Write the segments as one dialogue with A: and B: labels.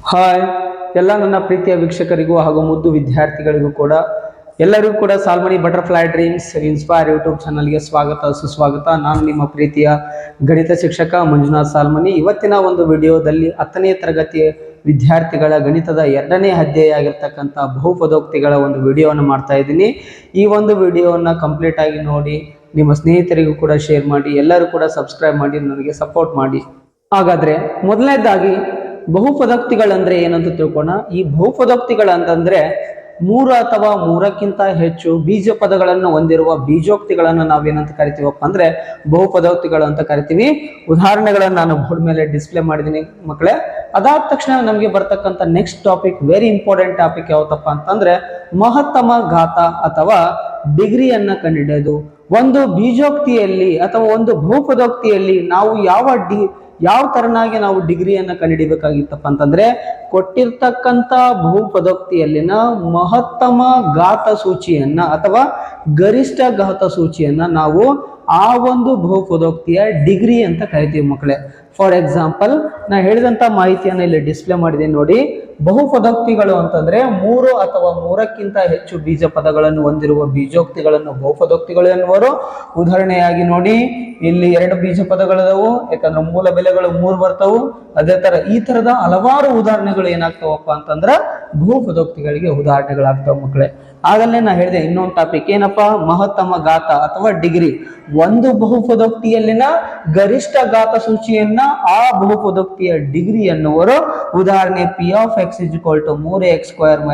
A: Hi ಎಲ್ಲ ನನ್ನ ಪ್ರೀತಿಯ ವೀಕ್ಷಕರಿಗೂ ಹಾಗೂ ಮುದ್ದು ವಿದ್ಯಾರ್ಥಿಗಳಿಗೂ ಕೂಡ ಎಲ್ಲರಿಗೂ ಕೂಡ ಸಾಲ್ಮನಿ ಬಟರ್ಫ್ಲೈ ಡ್ರೀಮ್ಸ್ ಇನ್ಸ್ಪೈರ್ ಯೂಟ್ಯೂಬ್ ಚಾನಲ್ಗೆ ಸ್ವಾಗತ ಸುಸ್ವಾಗತ. ನಾನು ನಿಮ್ಮ ಪ್ರೀತಿಯ ಗಣಿತ ಶಿಕ್ಷಕ ಮಂಜುನಾಥ್ ಸಾಲ್ಮನಿ. ಇವತ್ತಿನ ಒಂದು ವಿಡಿಯೋದಲ್ಲಿ 10ನೇ ತರಗತಿಯ ವಿದ್ಯಾರ್ಥಿಗಳ ಗಣಿತದ 2ನೇ ಅಧ್ಯಾಯ ಆಗಿರ್ತಕ್ಕಂಥ ಬಹುಪದೋಕ್ತಿಗಳ ಒಂದು ವಿಡಿಯೋವನ್ನು ಮಾಡ್ತಾ ಇದ್ದೀನಿ. ಈ ಒಂದು ವಿಡಿಯೋವನ್ನು ಕಂಪ್ಲೀಟ್ ಆಗಿ ನೋಡಿ, ನಿಮ್ಮ ಸ್ನೇಹಿತರಿಗೂ ಕೂಡ ಶೇರ್ ಮಾಡಿ, ಎಲ್ಲರೂ ಕೂಡ ಸಬ್ಸ್ಕ್ರೈಬ್ ಮಾಡಿ, ನನಗೆ ಸಪೋರ್ಟ್ ಮಾಡಿ. ಹಾಗಾದ್ರೆ ಮೊದಲನೇದಾಗಿ ಬಹುಪದೋಕ್ತಿಗಳಂದ್ರೆ ಏನಂತ ತಿಳ್ಕೋಣ. ಈ ಬಹುಪದೋಕ್ತಿಗಳಂತಂದ್ರೆ 3 ಅಥವಾ 3ಕ್ಕಿಂತ ಹೆಚ್ಚು ಬೀಜ ಪದಗಳನ್ನು ಹೊಂದಿರುವ ಬೀಜೋಕ್ತಿಗಳನ್ನು ನಾವೇನಂತ ಕರಿತೀವಪ್ಪ ಅಂದ್ರೆ ಬಹುಪದೋಕ್ತಿಗಳು ಅಂತ ಕರಿತೀವಿ. ಉದಾಹರಣೆಗಳನ್ನು ನಾನು ಬೋರ್ಡ್ ಮೇಲೆ ಡಿಸ್ಪ್ಲೇ ಮಾಡಿದ್ದೀನಿ ಮಕ್ಕಳೇ. ಅದಾದ ತಕ್ಷಣ ನಮಗೆ ಬರ್ತಕ್ಕಂಥ next topic, very important topic ಯಾವತ್ತಪ್ಪ ಅಂತಂದ್ರೆ ಮಹತ್ತಮ ಘಾತ ಅಥವಾ ಡಿಗ್ರಿಯನ್ನ ಕಂಡುಹಿಡಿಯೋದು. ಒಂದು ಬೀಜೋಕ್ತಿಯಲ್ಲಿ ಅಥವಾ ಒಂದು ಬಹುಪದೋಕ್ತಿಯಲ್ಲಿ ನಾವು ಯಾವ ತರನಾಗಿ ನಾವು ಡಿಗ್ರಿಯನ್ನ ಕಂಡುಹಿಡಿಬೇಕಾಗಿತ್ತಪ್ಪ ಅಂತಂದ್ರೆ ಕೊಟ್ಟಿರ್ತಕ್ಕಂಥ ಬಹುಪದೋಕ್ತಿಯಲ್ಲಿನ ಮಹತ್ತಮ ಘಾತ ಸೂಚಿಯನ್ನ ಅಥವಾ ಗರಿಷ್ಠ ಘಾತ ಸೂಚಿಯನ್ನ ನಾವು ಆ ಒಂದು ಬಹುಪದೋಕ್ತಿಯ ಡಿಗ್ರಿ ಅಂತ ಕರಿತೀವಿ ಮಕ್ಕಳೇ. ಫಾರ್ ಎಕ್ಸಾಂಪಲ್, ನಾ ಹೇಳಿದಂತ ಮಾಹಿತಿಯನ್ನು ಇಲ್ಲಿ ಡಿಸ್ಪ್ಲೇ ಮಾಡಿದ್ದೀನಿ ನೋಡಿ. ಬಹುಪದೋಕ್ತಿಗಳು ಅಂತಂದ್ರೆ 3 ಅಥವಾ 3ಕ್ಕಿಂತ ಹೆಚ್ಚು ಬೀಜ ಪದಗಳನ್ನು ಹೊಂದಿರುವ ಬೀಜೋಕ್ತಿಗಳನ್ನು ಬಹುಪದೋಕ್ತಿಗಳು ಎನ್ನುವರು. ಉದಾಹರಣೆಯಾಗಿ ನೋಡಿ, ಇಲ್ಲಿ 2 ಬೀಜ ಪದಗಳಿದಾವು, ಯಾಕಂದ್ರೆ ಮೂಲ ಬೆಲೆಗಳು 3 ಬರ್ತಾವು. ಅದೇ ತರ ಈ ತರದ ಹಲವಾರು ಉದಾಹರಣೆಗಳು ಏನಾಗ್ತಾವಪ್ಪ ಅಂತಂದ್ರ ಬಹುಪದೋಕ್ತಿಗಳಿಗೆ ಉದಾಹರಣೆಗಳಾಗ್ತಾವ ಮಕ್ಕಳೇ. ಆಗಲೇ ನಾ ಹೇಳಿದೆ ಇನ್ನೊಂದು ಟಾಪಿಕ್ ಏನಪ್ಪಾ, ಮಹತ್ತಮ ಘಾತ ಅಥವಾ ಡಿಗ್ರಿ. ಒಂದು ಬಹುಪದೋಕ್ತಿಯಲ್ಲಿನ ಗರಿಷ್ಠ ಘಾತ ಸೂಚಿಯನ್ನ ಆ ಬಹುಪದೋಕ್ತಿಯ ಡಿಗ್ರಿ ಎನ್ನುವರು. ಉದಾಹರಣೆ p of X is equal to 3x² -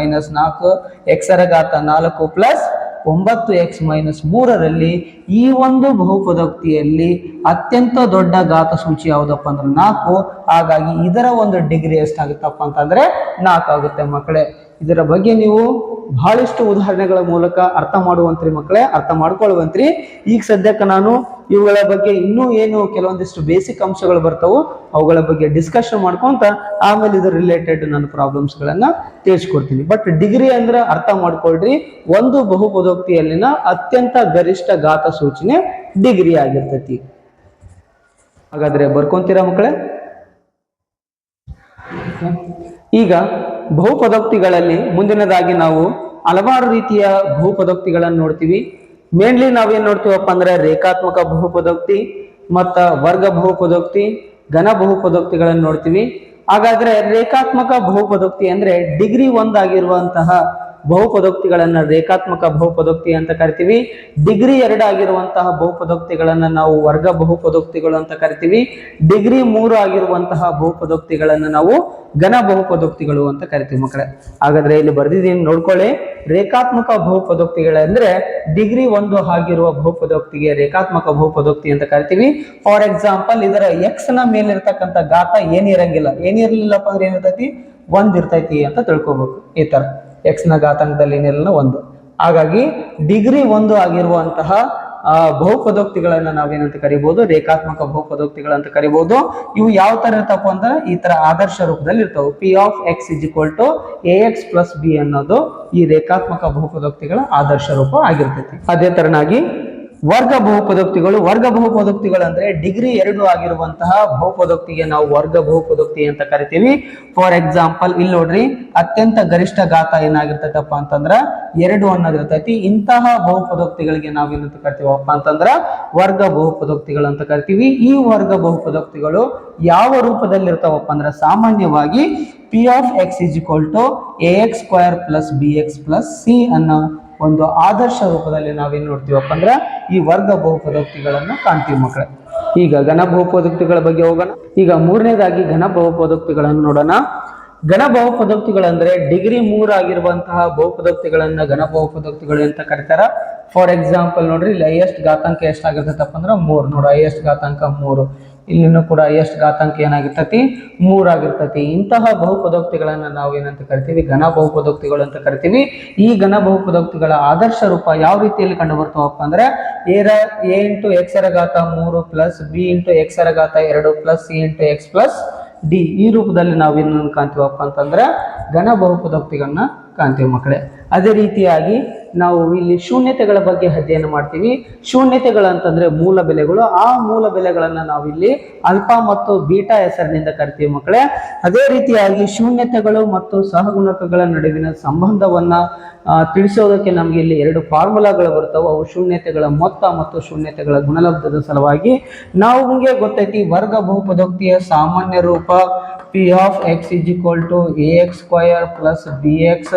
A: 4x ರ ಘಾತ 4 ಪ್ಲಸ್ 9x - 3ರಲ್ಲಿ ಈ ಒಂದು ಬಹುಪದೋಕ್ತಿಯಲ್ಲಿ ಅತ್ಯಂತ ದೊಡ್ಡ ಘಾತ ಸೂಚಿ ಯಾವುದಪ್ಪ ಅಂದ್ರೆ 4. ಹಾಗಾಗಿ ಇದರ ಒಂದು ಡಿಗ್ರಿ ಎಷ್ಟಾಗುತ್ತಪ್ಪ ಅಂತಂದ್ರೆ 4 ಆಗುತ್ತೆ ಮಕ್ಕಳೇ. ಇದರ ಬಗ್ಗೆ ನೀವು ಬಹಳಷ್ಟು ಉದಾಹರಣೆಗಳ ಮೂಲಕ ಅರ್ಥ ಮಾಡುವಂತ್ರಿ ಮಕ್ಕಳೇ, ಅರ್ಥ ಮಾಡ್ಕೊಳ್ಳುವಂತ್ರಿ. ಈಗ ಸದ್ಯಕ್ಕೆ ನಾನು ಇವುಗಳ ಬಗ್ಗೆ ಇನ್ನೂ ಏನು ಕೆಲವೊಂದಿಷ್ಟು ಬೇಸಿಕ್ ಅಂಶಗಳು ಬರ್ತಾವು, ಅವುಗಳ ಬಗ್ಗೆ ಡಿಸ್ಕಷನ್ ಮಾಡ್ಕೊಂತ ಆಮೇಲೆ ಇದ್ರ ರಿಲೇಟೆಡ್ ನನ್ನ ಪ್ರಾಬ್ಲಮ್ಸ್ ಗಳನ್ನ ತಿಳಿಸ್ಕೊಡ್ತೀನಿ. ಬಟ್ ಡಿಗ್ರಿ ಅಂದ್ರೆ ಅರ್ಥ ಮಾಡ್ಕೊಳ್ರಿ, ಒಂದು ಬಹುಪದೋಕ್ತಿಯಲ್ಲಿನ ಅತ್ಯಂತ ಗರಿಷ್ಠ ಘಾತ ಸೂಚನೆ ಡಿಗ್ರಿ ಆಗಿರ್ತೈತಿ. ಹಾಗಾದ್ರೆ ಬರ್ಕೊಂತೀರಾ ಮಕ್ಕಳೇ? ಈಗ ಬಹುಪದೋಕ್ತಿಗಳಲ್ಲಿ ಮುಂದಿನದಾಗಿ ನಾವು ಹಲವಾರು ರೀತಿಯ ಬಹುಪದೋಕ್ತಿಗಳನ್ನು ನೋಡ್ತೀವಿ. ಮೇನ್ಲಿ ನಾವೇನ್ ನೋಡ್ತೀವಪ್ಪ ಅಂದ್ರೆ ರೇಖಾತ್ಮಕ ಬಹುಪದೋಕ್ತಿ ಮತ್ತ ವರ್ಗ ಬಹುಪದೋಕ್ತಿ, ಘನ ಬಹುಪದೋಕ್ತಿಗಳನ್ನು ನೋಡ್ತೀವಿ. ಹಾಗಾದ್ರೆ ರೇಖಾತ್ಮಕ ಬಹುಪದೋಕ್ತಿ ಅಂದ್ರೆ ಡಿಗ್ರಿ 1 ಆಗಿರುವಂತಹ ಬಹುಪದೋಕ್ತಿಗಳನ್ನ ರೇಖಾತ್ಮಕ ಬಹುಪದೋಕ್ತಿ ಅಂತ ಕರಿತೀವಿ. ಡಿಗ್ರಿ 2 ಆಗಿರುವಂತಹ ಬಹುಪದೋಕ್ತಿಗಳನ್ನ ನಾವು ವರ್ಗ ಬಹುಪದೋಕ್ತಿಗಳು ಅಂತ ಕರಿತೀವಿ. ಡಿಗ್ರಿ 3 ಆಗಿರುವಂತಹ ಬಹುಪದೋಕ್ತಿಗಳನ್ನ ನಾವು ಘನ ಬಹುಪದೋಕ್ತಿಗಳು ಅಂತ ಕರಿತೀವಿ ಮಕ್ಕಳೇ. ಹಾಗಾದ್ರೆ ಇಲ್ಲಿ ಬರ್ದಿದ್ದೀನಿ ನೋಡ್ಕೊಳ್ಳಿ. ರೇಖಾತ್ಮಕ ಬಹುಪದೋಕ್ತಿಗಳಂದ್ರೆ ಡಿಗ್ರಿ 1 ಆಗಿರುವ ಬಹುಪದೋಕ್ತಿಗೆ ರೇಖಾತ್ಮಕ ಬಹುಪದೋಕ್ತಿ ಅಂತ ಕರಿತೀವಿ. ಫಾರ್ ಎಕ್ಸಾಂಪಲ್, ಇದರ ಎಕ್ಸ್ ನ ಮೇಲಿರ್ತಕ್ಕಂಥ ಘಾತ ಏನಿರಲಿಲ್ಲಪ್ಪ ಅಂದ್ರೆ ಏನಿರ್ತೈತಿ, 1 ಇರ್ತೈತಿ ಅಂತ ತಿಳ್ಕೊಬೇಕು. ಈ ತರ ಎಕ್ಸ್ ನ ಘಾತಾಂಕದಲ್ಲಿ ಏನಿರಲ್ಲ 1. ಹಾಗಾಗಿ ಡಿಗ್ರಿ 1 ಆಗಿರುವಂತಹ ಬಹುಪದೋಕ್ತಿಗಳನ್ನ ನಾವೇನಂತ ಕರಿಬಹುದು, ರೇಖಾತ್ಮಕ ಬಹುಪದೋಕ್ತಿಗಳಂತ ಕರಿಬಹುದು. ಇವು ಯಾವ ತರ ಇರ್ತಪ್ಪ ಅಂದ್ರೆ ಈ ತರ ಆದರ್ಶ ರೂಪದಲ್ಲಿ ಇರ್ತಾವೆ. P of X is equal to ax + b ಅನ್ನೋದು ಈ ರೇಖಾತ್ಮಕ ಬಹುಪದೋಕ್ತಿಗಳ ಆದರ್ಶ ರೂಪ ಆಗಿರ್ತೈತಿ. ಅದೇ ತರನಾಗಿ ವರ್ಗ ಬಹುಪದೋಕ್ತಿಗಳು ಅಂದ್ರೆ ಡಿಗ್ರಿ 2 ಆಗಿರುವಂತಹ ಬಹುಪದೋಕ್ತಿಗೆ ನಾವು ವರ್ಗ ಬಹುಪದೋಕ್ತಿ ಅಂತ ಕರಿತೀವಿ. ಫಾರ್ ಎಕ್ಸಾಂಪಲ್, ಇಲ್ಲಿ ನೋಡ್ರಿ, ಅತ್ಯಂತ ಗರಿಷ್ಠ ಘಾತ ಏನಾಗಿರ್ತೈತಪ್ಪ ಅಂತಂದ್ರ 2 ಅನ್ನೋದಿರ್ತೈತಿ. ಇಂತಹ ಬಹುಪದೋಕ್ತಿಗಳಿಗೆ ನಾವೇನಂತ ಕರಿತೀವಪ್ಪ ಅಂತಂದ್ರ ವರ್ಗ ಬಹುಪದೋಕ್ತಿಗಳು ಅಂತ ಕರಿತೀವಿ. ಈ ವರ್ಗ ಬಹುಪದೋಕ್ತಿಗಳು ಯಾವ ರೂಪದಲ್ಲಿ ಇರ್ತಾವಪ್ಪ ಅಂದ್ರೆ ಸಾಮಾನ್ಯವಾಗಿ p of X is equal to ax² + bx + c ಅನ್ನೋ ಒಂದು ಆದರ್ಶ ರೂಪದಲ್ಲಿ ನಾವೇನ್ ನೋಡ್ತೀವಪ್ಪ ಅಂದ್ರೆ ಈ ವರ್ಗ ಬಹುಪದೋಕ್ತಿಗಳನ್ನ ಕಾಣ್ತೀವಿ ಮಕ್ಕಳೇ. ಈಗ ಘನ ಬಹುಪದೋಕ್ತಿಗಳ ಬಗ್ಗೆ ಹೋಗೋಣ. ಈಗ 3ನೇದಾಗಿ ಘನ ಬಹುಪದೋಕ್ತಿಗಳನ್ನು ನೋಡೋಣ. ಘನ ಬಹುಪದೋಕ್ತಿಗಳಂದ್ರೆ ಡಿಗ್ರಿ 3 ಆಗಿರುವಂತಹ ಬಹುಪದೋಕ್ತಿಗಳನ್ನ ಘನ ಬಹುಪದೋಕ್ತಿಗಳು ಅಂತ ಕರೀತಾರ. ಫಾರ್ ಎಕ್ಸಾಂಪಲ್ ನೋಡ್ರಿ, ಇಲ್ಲಿ ಹೈಯೆಸ್ಟ್ ಘಾತಾಂಕ ಎಷ್ಟಾಗಿರ್ತೈತಪ್ಪ ಅಂದ್ರೆ 3. ನೋಡು, ಹೈಯೆಸ್ಟ್ ಘಾತಾಂಕ 3. ಇಲ್ಲಿನೂ ಕೂಡ ಹೈಯೆಸ್ಟ್ ಘಾತಾಂಕ ಏನಾಗಿರ್ತೈತಿ, 3 ಆಗಿರ್ತೈತಿ. ಇಂತಹ ಬಹುಪದೋಕ್ತಿಗಳನ್ನ ನಾವು ಏನಂತ ಕರಿತೀವಿ, ಘನ ಬಹುಪದೋಕ್ತಿಗಳು ಅಂತ ಕರಿತೀವಿ. ಈ ಘನ ಬಹುಪದೋಕ್ತಿಗಳ ಆದರ್ಶ ರೂಪ ಯಾವ ರೀತಿಯಲ್ಲಿ ಕಂಡು ಬರ್ತಾವಪ್ಪ ಅಂದ್ರೆ a × x ರ ಘಾತ 3 ಪ್ಲಸ್ b × x ರ ಘಾತ 2 plus c × x plus D. ಈ ರೂಪದಲ್ಲಿ ನಾವೇನು ಕಾಣ್ತೀವಪ್ಪ ಅಂತಂದ್ರೆ ಘನ ಬಹುಪದೋಕ್ತಿಗಳನ್ನ ಕಾಣ್ತೀವಿ ಮಕ್ಕಳೇ. ಅದೇ ರೀತಿಯಾಗಿ ನಾವು ಇಲ್ಲಿ ಶೂನ್ಯತೆಗಳ ಬಗ್ಗೆ ಅಧ್ಯಯನ ಮಾಡ್ತೀವಿ. ಶೂನ್ಯತೆಗಳಂತಂದ್ರೆ ಮೂಲ ಬೆಲೆಗಳು. ಆ ಮೂಲ ಬೆಲೆಗಳನ್ನ ನಾವು ಇಲ್ಲಿ ಆಲ್ಫಾ ಮತ್ತು ಬೀಟಾ ಹೆಸರಿನಿಂದ ಕರಿತೀವಿ ಮಕ್ಕಳೇ. ಅದೇ ರೀತಿಯಾಗಿ ಶೂನ್ಯತೆಗಳು ಮತ್ತು ಸಹಗುಣಕಗಳ ನಡುವಿನ ಸಂಬಂಧವನ್ನ ತಿಳಿಸೋದಕ್ಕೆ ನಮಗೆ ಇಲ್ಲಿ ಎರಡು ಫಾರ್ಮುಲಾಗಳು ಬರ್ತವೆ. ಅವು ಶೂನ್ಯತೆಗಳ ಮೊತ್ತ ಮತ್ತು ಶೂನ್ಯತೆಗಳ ಗುಣಲಬ್ಧದ ಸಲುವಾಗಿ. ನಾವು ನಿಮಗೆ ಗೊತ್ತೈತಿ ವರ್ಗ ಬಹುಪದೋಕ್ತಿಯ ಸಾಮಾನ್ಯ ರೂಪ p of X is equal to a x square plus b x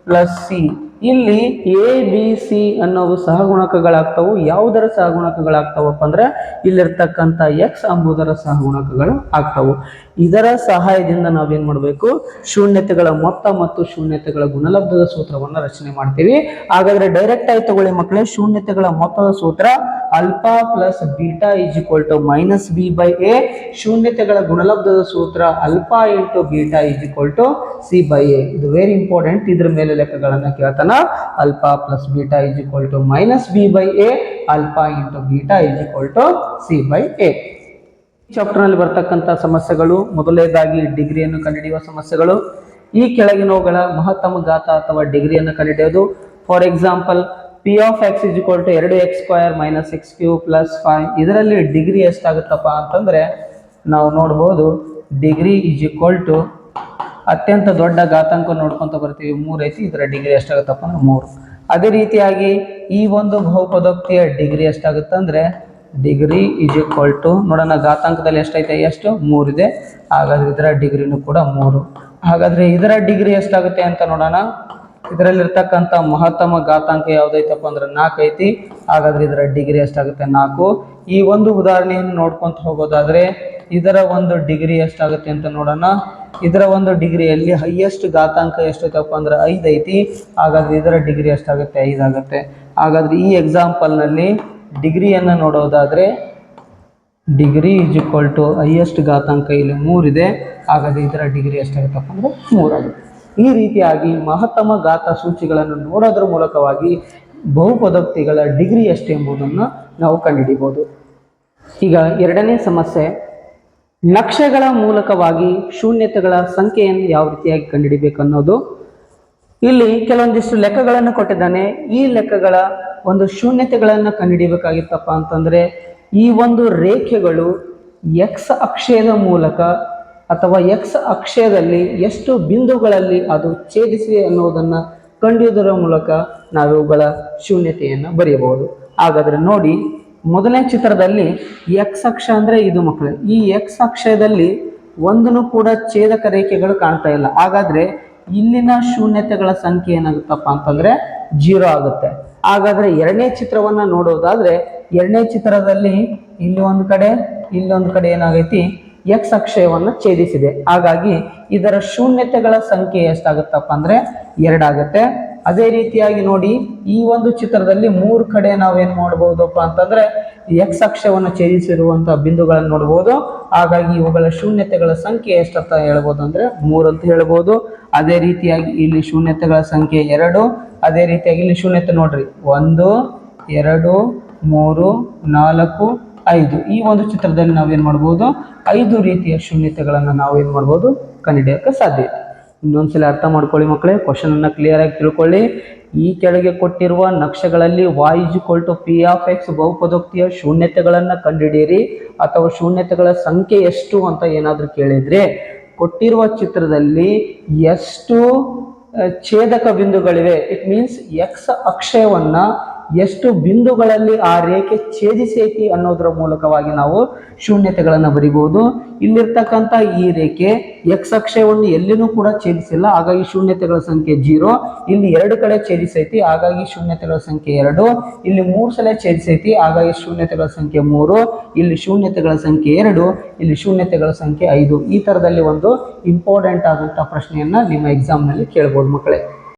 A: plus c. ಇಲ್ಲಿ ಎ ಬಿ ಸಿ ಅನ್ನೋವು ಸಹಗುಣಕಗಳಾಗ್ತವು. ಯಾವುದರ ಸಹಗುಣಕಗಳಾಗ್ತವಪ್ಪ ಅಂದ್ರೆ ಇಲ್ಲಿರ್ತಕ್ಕಂಥ ಎಕ್ಸ್ ಎಂಬುದರ ಸಹಗುಣಕಗಳು ಆಗ್ತವು. ಇದರ ಸಹಾಯದಿಂದ ನಾವೇನ್ ಮಾಡಬೇಕು, ಶೂನ್ಯತೆಗಳ ಮೊತ್ತ ಮತ್ತು ಶೂನ್ಯತೆಗಳ ಗುಣಲಬ್ಧದ ಸೂತ್ರವನ್ನು ರಚನೆ ಮಾಡ್ತೀವಿ. ಹಾಗಾದ್ರೆ ಡೈರೆಕ್ಟ್ ಆಗಿ ತಗೊಳ್ಳಿ ಮಕ್ಕಳೇ. ಶೂನ್ಯತೆಗಳ ಮೊತ್ತದ ಸೂತ್ರ alpha plus beta is equal to minus B by A. ಶೂನ್ಯತೆಗಳ ಗುಣಲಬ್ಧದ ಸೂತ್ರ alpha into beta is equal to C by A. ಇದು ವೆರಿ ಇಂಪಾರ್ಟೆಂಟ್. ಇದ್ರ ಮೇಲೆ ಲೆಕ್ಕಗಳನ್ನ ಕೇಳ್ತಾನ. Alpha plus beta is equal to minus B by A. Alpha into beta is equal to C by A. Chapter ನಲ್ಲಿ ಬರ್ತಕ್ಕಂಥ ಸಮಸ್ಯೆಗಳು, ಮೊದಲನೇದಾಗಿ ಡಿಗ್ರಿಯನ್ನು ಕಂಡುಹಿಡಿಯುವ ಸಮಸ್ಯೆಗಳು. ಈ ಕೆಳಗಿನವುಗಳ ಮಹತ್ತಮ ಘಾತ ಅಥವಾ ಡಿಗ್ರಿಯನ್ನು ಕಂಡುಹಿಡಿಯೋದು. For example, P of X is equal to 2x square minus X cube plus 5. ಇದರಲ್ಲಿ ಡಿಗ್ರಿ ಎಷ್ಟಾಗುತ್ತಪ್ಪ ಅಂತಂದ್ರೆ ನಾವು ನೋಡ್ಬೋದು, ಡಿಗ್ರಿ ಇಸ್ ಈಕ್ವಲ್ ಟು ಅತ್ಯಂತ ದೊಡ್ಡ ಘಾತಾಂಕ ನೋಡ್ಕೊಂತ ಬರ್ತೀವಿ, 3 ಐತಿ. ಇದರ ಡಿಗ್ರಿ ಎಷ್ಟಾಗುತ್ತಪ್ಪ ಅಂದ್ರೆ 3. ಅದೇ ರೀತಿಯಾಗಿ ಈ ಒಂದು ಬಹುಪದೋಕ್ತಿಯ ಡಿಗ್ರಿ ಎಷ್ಟಾಗುತ್ತೆ ಅಂದ್ರೆ ಡಿಗ್ರಿ ಇಸ್ ಈಕ್ವಲ್ ಟು, ನೋಡೋಣ ಘಾತಾಂಕದಲ್ಲಿ ಎಷ್ಟೈತೆ, ಎಷ್ಟು 3 ಇದೆ. ಹಾಗಾದ್ರೆ ಇದರ ಡಿಗ್ರಿನೂ ಕೂಡ 3. ಹಾಗಾದ್ರೆ ಇದರ ಡಿಗ್ರಿ ಎಷ್ಟಾಗುತ್ತೆ ಅಂತ ನೋಡೋಣ. ಇದರಲ್ಲಿರ್ತಕ್ಕಂಥ ಮಹತ್ತಮ ಘಾತಾಂಕ ಯಾವ್ದೈತಪ್ಪ ಅಂದ್ರೆ 4 ಐತಿ. ಹಾಗಾದ್ರೆ ಇದರ ಡಿಗ್ರಿ ಎಷ್ಟಾಗುತ್ತೆ, 4. ಈ ಒಂದು ಉದಾಹರಣೆಯನ್ನು ನೋಡ್ಕೊಂತ ಹೋಗೋದಾದ್ರೆ ಇದರ ಒಂದು ಡಿಗ್ರಿ ಎಷ್ಟಾಗುತ್ತೆ ಅಂತ ನೋಡೋಣ. ಇದರ ಒಂದು ಡಿಗ್ರಿಯಲ್ಲಿ ಹೈಯೆಸ್ಟ್ ಘಾತಾಂಕ ಎಷ್ಟೈತಪ್ಪ ಅಂದ್ರೆ 5 ಐತಿ. ಹಾಗಾದ್ರೆ ಇದರ ಡಿಗ್ರಿ ಎಷ್ಟಾಗುತ್ತೆ, 5 ಆಗುತ್ತೆ. ಹಾಗಾದ್ರೆ ಈ ಎಕ್ಸಾಂಪಲ್ ನಲ್ಲಿ ಡಿಗ್ರಿಯನ್ನು ನೋಡೋದಾದ್ರೆ degree is equal to highest ಘಾತಾಂಕ ಇಲ್ಲಿ 3 ಇದೆ. ಹಾಗಾದ್ರೆ ಇದರ ಡಿಗ್ರಿ ಎಷ್ಟಾಗುತ್ತಪ್ಪ ಅಂದ್ರೆ 3 ಆಗುತ್ತೆ. ಈ ರೀತಿಯಾಗಿ ಮಹತ್ತಮ ಘಾತ ಸೂಚಿಗಳನ್ನು ನೋಡೋದ್ರ ಮೂಲಕವಾಗಿ ಬಹುಪದೋಕ್ತಿಗಳ ಡಿಗ್ರಿ ಎಷ್ಟು ಎಂಬುದನ್ನು ನಾವು ಕಂಡುಹಿಡಿಯಬಹುದು. ಈಗ ಎರಡನೇ ಸಮಸ್ಯೆ, ನಕ್ಷೆಗಳ ಮೂಲಕವಾಗಿ ಶೂನ್ಯತೆಗಳ ಸಂಖ್ಯೆಯನ್ನು ಯಾವ ರೀತಿಯಾಗಿ ಕಂಡುಹಿಡಿಬೇಕು ಅನ್ನೋದು. ಇಲ್ಲಿ ಕೆಲವೊಂದಿಷ್ಟು ಲೆಕ್ಕಗಳನ್ನು ಕೊಟ್ಟಿದ್ದಾನೆ. ಈ ಲೆಕ್ಕಗಳ ಒಂದು ಶೂನ್ಯತೆಗಳನ್ನು ಕಂಡುಹಿಡಿಯಬೇಕಾಗಿತ್ತಪ್ಪ ಅಂತಂದ್ರೆ ಈ ಒಂದು ರೇಖೆಗಳು ಎಕ್ಸ್ ಅಕ್ಷದ ಮೂಲಕ ಅಥವಾ ಎಕ್ಸ್ ಅಕ್ಷದಲ್ಲಿ ಎಷ್ಟು ಬಿಂದುಗಳಲ್ಲಿ ಅದು ಛೇದಿಸಿದೆ ಅನ್ನೋದನ್ನು ಕಂಡುಹಿಡಿಯುವುದರ ಮೂಲಕ ನಾವು ಇವುಗಳ ಶೂನ್ಯತೆಯನ್ನು ಬರೆಯಬಹುದು. ಹಾಗಾದ್ರೆ ನೋಡಿ, ಮೊದಲನೇ ಚಿತ್ರದಲ್ಲಿ ಎಕ್ಸ್ ಅಕ್ಷ ಅಂದ್ರೆ ಇದು ಮಕ್ಕಳೇ. ಈ ಎಕ್ಸ್ ಅಕ್ಷದಲ್ಲಿ ಒಂದನ್ನು ಕೂಡ ಛೇದಕ ರೇಖೆಗಳು ಕಾಣ್ತಾ ಇಲ್ಲ. ಹಾಗಾದ್ರೆ ಇಲ್ಲಿನ ಶೂನ್ಯತೆಗಳ ಸಂಖ್ಯೆ ಏನಾಗುತ್ತಪ್ಪ ಅಂತಂದ್ರೆ 0 ಆಗುತ್ತೆ. ಹಾಗಾದ್ರೆ ಎರಡನೇ ಚಿತ್ರವನ್ನ ನೋಡೋದಾದ್ರೆ ಎರಡನೇ ಚಿತ್ರದಲ್ಲಿ ಇಲ್ಲಿ ಒಂದು ಕಡೆ ಏನಾಗೈತಿ, ಎಕ್ಸ್ ಅಕ್ಷಯವನ್ನ ಛೇದಿಸಿದೆ. ಹಾಗಾಗಿ ಇದರ ಶೂನ್ಯತೆಗಳ ಸಂಖ್ಯೆ ಎಷ್ಟಾಗುತ್ತಪ್ಪ ಅಂದ್ರೆ 2 ಆಗುತ್ತೆ. ಅದೇ ರೀತಿಯಾಗಿ ನೋಡಿ, ಈ ಒಂದು ಚಿತ್ರದಲ್ಲಿ 3 ಕಡೆ ನಾವೇನ್ ಮಾಡಬಹುದಪ್ಪ ಅಂತಂದ್ರೆ ಎಕ್ಸ್ ಅಕ್ಷವನ್ನು ಛೇದಿಸಿರುವಂತಹ ಬಿಂದುಗಳನ್ನು ನೋಡಬಹುದು. ಹಾಗಾಗಿ ಇವುಗಳ ಶೂನ್ಯತೆಗಳ ಸಂಖ್ಯೆ ಎಷ್ಟಂತ ಹೇಳ್ಬೋದು ಅಂದ್ರೆ 3 ಅಂತ ಹೇಳ್ಬೋದು. ಅದೇ ರೀತಿಯಾಗಿ ಇಲ್ಲಿ ಶೂನ್ಯತೆಗಳ ಸಂಖ್ಯೆ 2. ಅದೇ ರೀತಿಯಾಗಿ ಇಲ್ಲಿ ಶೂನ್ಯತೆ ನೋಡ್ರಿ, 1 2 3 4 5. ಈ ಒಂದು ಚಿತ್ರದಲ್ಲಿ ನಾವೇನ್ ಮಾಡ್ಬೋದು, 5 ರೀತಿಯ ಶೂನ್ಯತೆಗಳನ್ನ ನಾವೇನ್ ಮಾಡ್ಬೋದು, ಕಂಡುಹಿಡಿಯಕ್ಕೆ ಸಾಧ್ಯ. ಇನ್ನೊಂದ್ಸಲ ಅರ್ಥ ಮಾಡ್ಕೊಳ್ಳಿ ಮಕ್ಕಳೇ, ಕ್ವಶನ್ ಅನ್ನ ಕ್ಲಿಯರ್ ಆಗಿ ತಿಳ್ಕೊಳ್ಳಿ. ಈ ಕೆಳಗೆ ಕೊಟ್ಟಿರುವ ನಕ್ಷೆಗಳಲ್ಲಿ y = p of x ಬಹುಪದೋಕ್ತಿಯ ಶೂನ್ಯತೆಗಳನ್ನ ಕಂಡುಹಿಡಿಯಿರಿ ಅಥವಾ ಶೂನ್ಯತೆಗಳ ಸಂಖ್ಯೆ ಎಷ್ಟು ಅಂತ ಏನಾದ್ರೂ ಕೇಳಿದ್ರೆ ಕೊಟ್ಟಿರುವ ಚಿತ್ರದಲ್ಲಿ ಎಷ್ಟು ಛೇದಕ ಬಿಂದುಗಳಿವೆ, ಇಟ್ ಮೀನ್ಸ್ ಎಕ್ಸ್ ಅಕ್ಷಯವನ್ನ ಎಷ್ಟು ಬಿಂದುಗಳಲ್ಲಿ ಆ ರೇಖೆ ಛೇದಿಸೈತಿ ಅನ್ನೋದರ ಮೂಲಕವಾಗಿ ನಾವು ಶೂನ್ಯತೆಗಳನ್ನು ಬರಿಬಹುದು. ಇಲ್ಲಿರ್ತಕ್ಕಂಥ ಈ ರೇಖೆ ಎಕ್ಸ್ ಅಕ್ಷವನ್ನು ಎಲ್ಲಿನೂ ಕೂಡ ಛೇದಿಸಿಲ್ಲ, ಹಾಗಾಗಿ ಶೂನ್ಯತೆಗಳ ಸಂಖ್ಯೆ 0. ಇಲ್ಲಿ 2 ಕಡೆ ಛೇದಿಸೈತಿ, ಹಾಗಾಗಿ ಶೂನ್ಯತೆಗಳ ಸಂಖ್ಯೆ 2. ಇಲ್ಲಿ 3 ಸಲ ಛೇದಿಸೈತಿ, ಹಾಗಾಗಿ ಶೂನ್ಯತೆಗಳ ಸಂಖ್ಯೆ 3. ಇಲ್ಲಿ ಶೂನ್ಯತೆಗಳ ಸಂಖ್ಯೆ 2. ಇಲ್ಲಿ ಶೂನ್ಯತೆಗಳ ಸಂಖ್ಯೆ 5. ಈ ತರದಲ್ಲಿ ಒಂದು ಇಂಪಾರ್ಟೆಂಟ್ ಆದಂತಹ ಪ್ರಶ್ನೆಯನ್ನ ನಿಮ್ಮ ಎಕ್ಸಾಮ್ ನಲ್ಲಿ ಕೇಳಬಹುದು ಮಕ್ಕಳೇ.